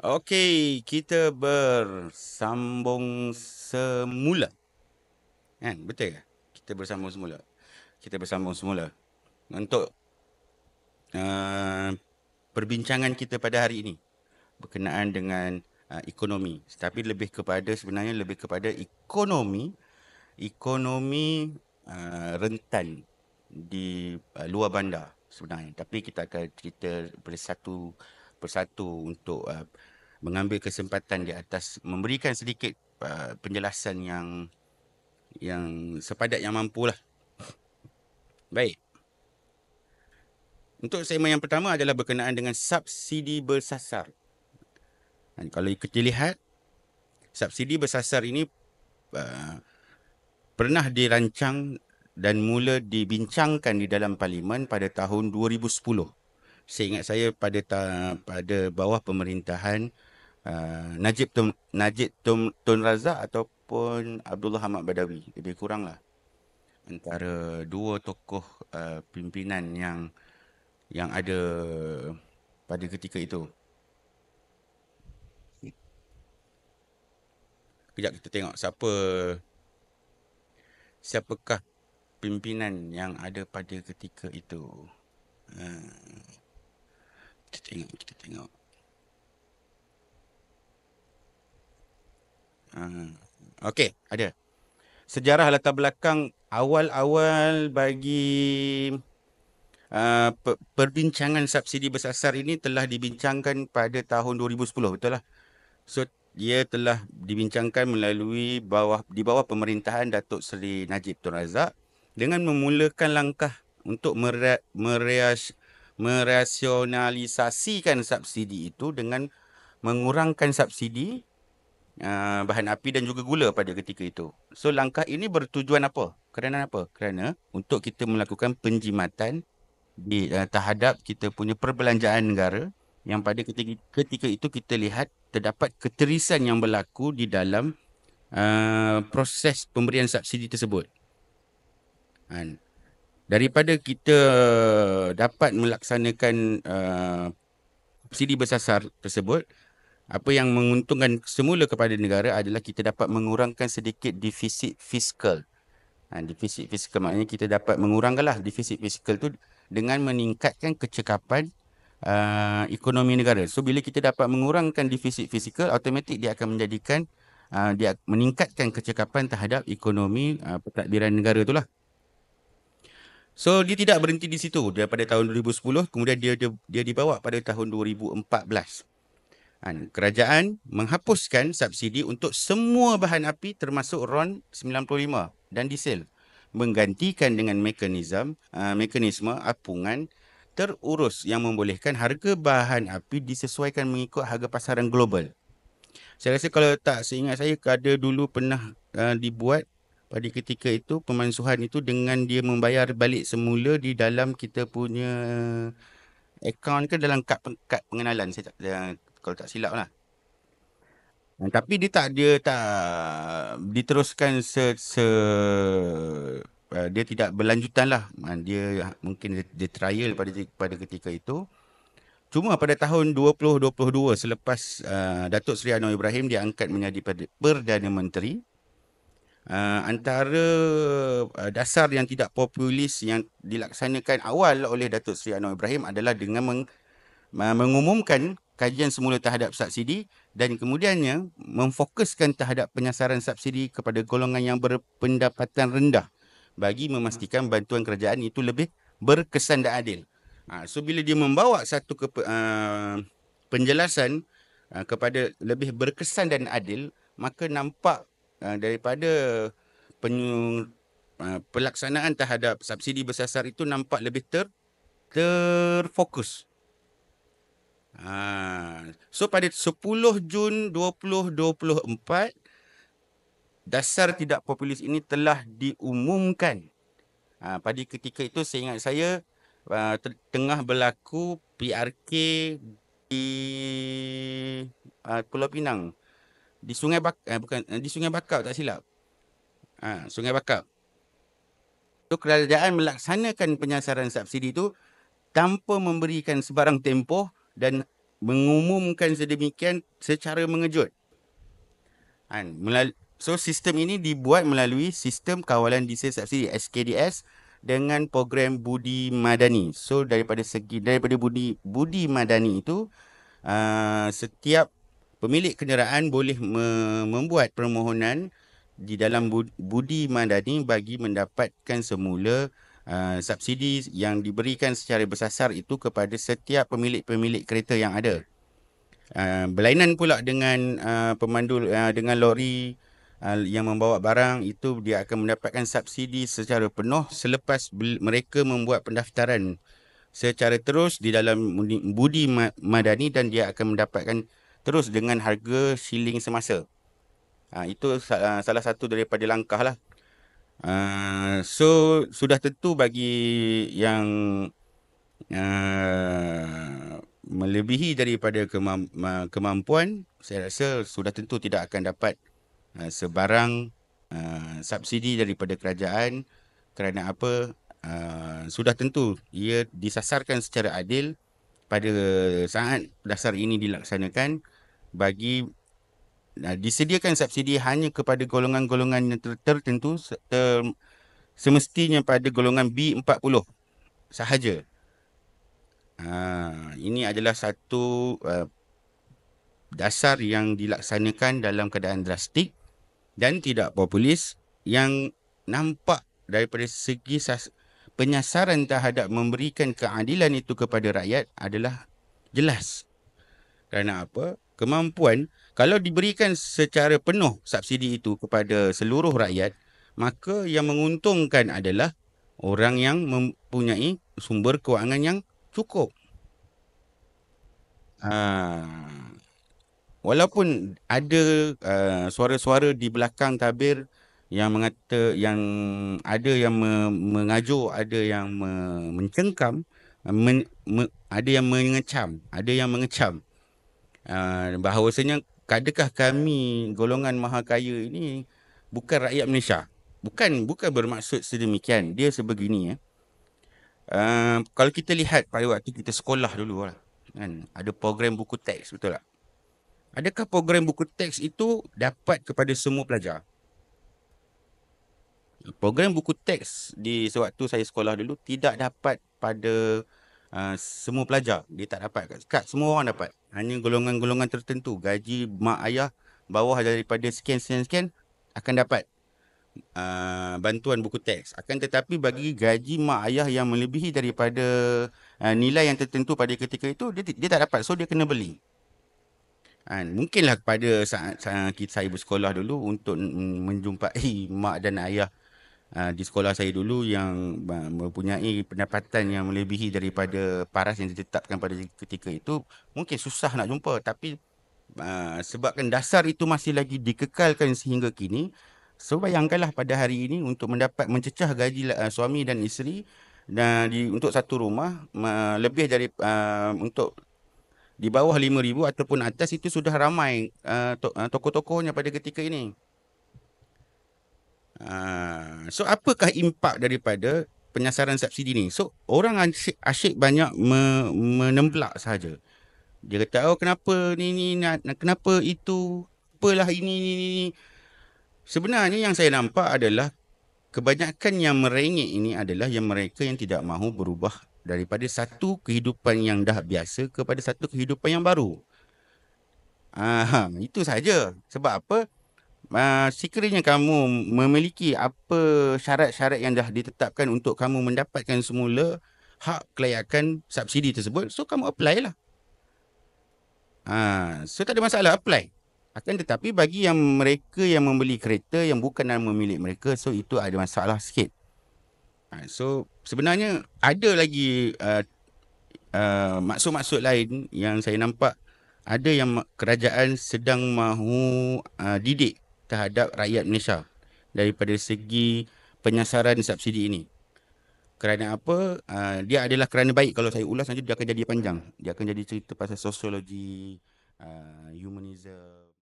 Okey, kita bersambung semula. Kan? Betul ke? Kita bersambung semula. Kita bersambung semula untuk uh, perbincangan kita pada hari ini berkenaan dengan ekonomi. Tapi sebenarnya lebih kepada ekonomi rentan di luar bandar sebenarnya. Tapi kita akan cerita bersatu persatu untuk mengambil kesempatan di atas memberikan sedikit penjelasan yang sepadat yang mampulah. Baik. Untuk segmen yang pertama adalah berkenaan dengan subsidi bersasar. Dan kalau kita lihat, subsidi bersasar ini pernah dirancang dan mula dibincangkan di dalam parlimen pada tahun 2010. Seingat saya pada bawah pemerintahan Najib Tun Razak ataupun Abdullah Ahmad Badawi. Lebih kuranglah antara dua tokoh pimpinan yang ada pada ketika itu. Kejap kita tengok siapakah pimpinan yang ada pada ketika itu. Kita tengok. Okey, ada. Sejarah latar belakang awal-awal bagi perbincangan subsidi bersasar ini telah dibincangkan pada tahun 2010, betul lah. So, dia telah dibincangkan di bawah pemerintahan Datuk Seri Najib Tun Razak dengan memulakan langkah untuk merasionalisasikan subsidi itu dengan mengurangkan subsidi bahan api dan juga gula pada ketika itu. So, langkah ini bertujuan apa? Kerana apa? Kerana untuk kita melakukan penjimatan terhadap kita punya perbelanjaan negara yang pada ketika itu kita lihat terdapat keterisan yang berlaku di dalam proses pemberian subsidi tersebut. Daripada kita dapat melaksanakan subsidi bersasar tersebut, apa yang menguntungkan semula kepada negara adalah kita dapat mengurangkan sedikit defisit fiskal. Defisit fiskal maknanya kita dapat mengurangkanlah defisit fiskal tu dengan meningkatkan kecekapan ekonomi negara. So bila kita dapat mengurangkan defisit fiskal, automatik dia akan menjadikan dia meningkatkan kecekapan terhadap ekonomi pentadbiran negara itulah. So dia tidak berhenti di situ. Daripada tahun 2010 kemudian dia dibawa pada tahun 2014. Kerajaan menghapuskan subsidi untuk semua bahan api termasuk RON 95 dan diesel, menggantikan dengan mekanisme apungan terurus yang membolehkan harga bahan api disesuaikan mengikut harga pasaran global. Saya rasa kalau tak seingat saya ada dulu pernah dibuat pada ketika itu pemansuhan itu dengan dia membayar balik semula di dalam kita punya akaun ke dalam kad pengenalan kalau tak silap lah. Tapi dia tak diteruskan dia tidak berlanjutan lah. Dia mungkin dia trial pada ketika itu. Cuma pada tahun 2022 selepas Datuk Seri Anwar Ibrahim diangkat menjadi Perdana Menteri, antara dasar yang tidak populis yang dilaksanakan awal oleh Datuk Seri Anwar Ibrahim adalah dengan mengumumkan kajian semula terhadap subsidi dan kemudiannya memfokuskan terhadap penyasaran subsidi kepada golongan yang berpendapatan rendah bagi memastikan bantuan kerajaan itu lebih berkesan dan adil. So bila dia membawa satu penjelasan kepada lebih berkesan dan adil, maka nampak daripada pelaksanaan terhadap subsidi bersasar itu nampak lebih terfokus. So pada 10 Jun 2024, dasar tidak populis ini telah diumumkan. Pada ketika itu seingat saya tengah berlaku PRK di Pulau Pinang. Di Sungai di Sungai Bakau tak silap. Sungai Bakau. So kerajaan melaksanakan penyasaran subsidi itu tanpa memberikan sebarang tempoh dan mengumumkan sedemikian secara mengejut. So sistem ini dibuat melalui Sistem Kawalan Diesel Subsidi SKDS dengan program Budi Madani. So daripada Budi Madani itu, setiap pemilik kenderaan boleh membuat permohonan di dalam Budi Madani bagi mendapatkan semula subsidi yang diberikan secara bersasar itu kepada setiap pemilik kereta yang ada. Berlainan pula dengan pemandu dengan lori yang membawa barang, itu dia akan mendapatkan subsidi secara penuh selepas mereka membuat pendaftaran secara terus di dalam Budi Madani, dan dia akan mendapatkan terus dengan harga shilling semasa. Itu salah satu daripada langkah lah. So sudah tentu bagi yang melebihi daripada kemampuan, saya rasa sudah tentu tidak akan dapat sebarang subsidi daripada kerajaan. Kerana apa? Sudah tentu ia disasarkan secara adil pada saat dasar ini dilaksanakan, bagi disediakan subsidi hanya kepada golongan-golongan tertentu, semestinya pada golongan B40 sahaja. Ini adalah satu dasar yang dilaksanakan dalam keadaan drastik dan tidak populis, yang nampak daripada segi penyasaran terhadap memberikan keadilan itu kepada rakyat adalah jelas. Kerana apa? Kemampuan, kalau diberikan secara penuh subsidi itu kepada seluruh rakyat, maka yang menguntungkan adalah orang yang mempunyai sumber kewangan yang cukup. Walaupun ada suara-suara di belakang tabir yang mengata, yang ada yang mengajuk, ada yang mencengkam, ada yang mengecam, bahawasanya adakah kami golongan maha kaya ini bukan rakyat Malaysia. Bukan bermaksud sedemikian. Dia sebegini. Kalau kita lihat pada waktu kita sekolah dulu lah, kan, ada program buku teks, betul tak? Adakah program buku teks itu dapat kepada semua pelajar? Program buku teks di sewaktu saya sekolah dulu tidak dapat pada semua pelajar. Dia tak dapat kat semua orang dapat. Hanya golongan-golongan tertentu, gaji mak ayah bawah daripada sekian akan dapat bantuan buku teks. Akan tetapi bagi gaji mak ayah yang melebihi daripada nilai yang tertentu pada ketika itu, dia tak dapat. So dia kena beli. Mungkinlah pada saat saya bersekolah dulu, untuk menjumpai mak dan ayah di sekolah saya dulu yang mempunyai pendapatan yang melebihi daripada paras yang ditetapkan pada ketika itu, mungkin susah nak jumpa. Tapi sebabkan dasar itu masih lagi dikekalkan sehingga kini, so bayangkanlah pada hari ini untuk mendapat mencecah gaji suami dan isteri dan untuk satu rumah, lebih dari untuk di bawah 5,000 ataupun atas, itu sudah ramai tokoh-tokohnya pada ketika ini. So apakah impak daripada penyasaran subsidi ni? So orang asyik banyak menemblak sahaja. Dia kata, oh kenapa ni kenapa itu, apalah ini. Sebenarnya yang saya nampak adalah kebanyakan yang merengek ini adalah yang mereka yang tidak mahu berubah daripada satu kehidupan yang dah biasa kepada satu kehidupan yang baru. Itu saja. Sebab apa? Sekiranya kamu memiliki apa syarat-syarat yang dah ditetapkan untuk kamu mendapatkan semula hak kelayakan subsidi tersebut, so kamu apply lah. So tak ada masalah, apply. Akan tetapi bagi yang mereka yang membeli kereta yang bukan nama milik mereka, so itu ada masalah sikit. So sebenarnya ada lagi maksud-maksud lain yang saya nampak. Ada yang kerajaan sedang mahu didik terhadap rakyat Malaysia daripada segi penyasaran subsidi ini. Kerana apa? Dia adalah kerana baik. Kalau saya ulas nanti dia akan jadi panjang. Dia akan jadi cerita pasal sosiologi, humanism.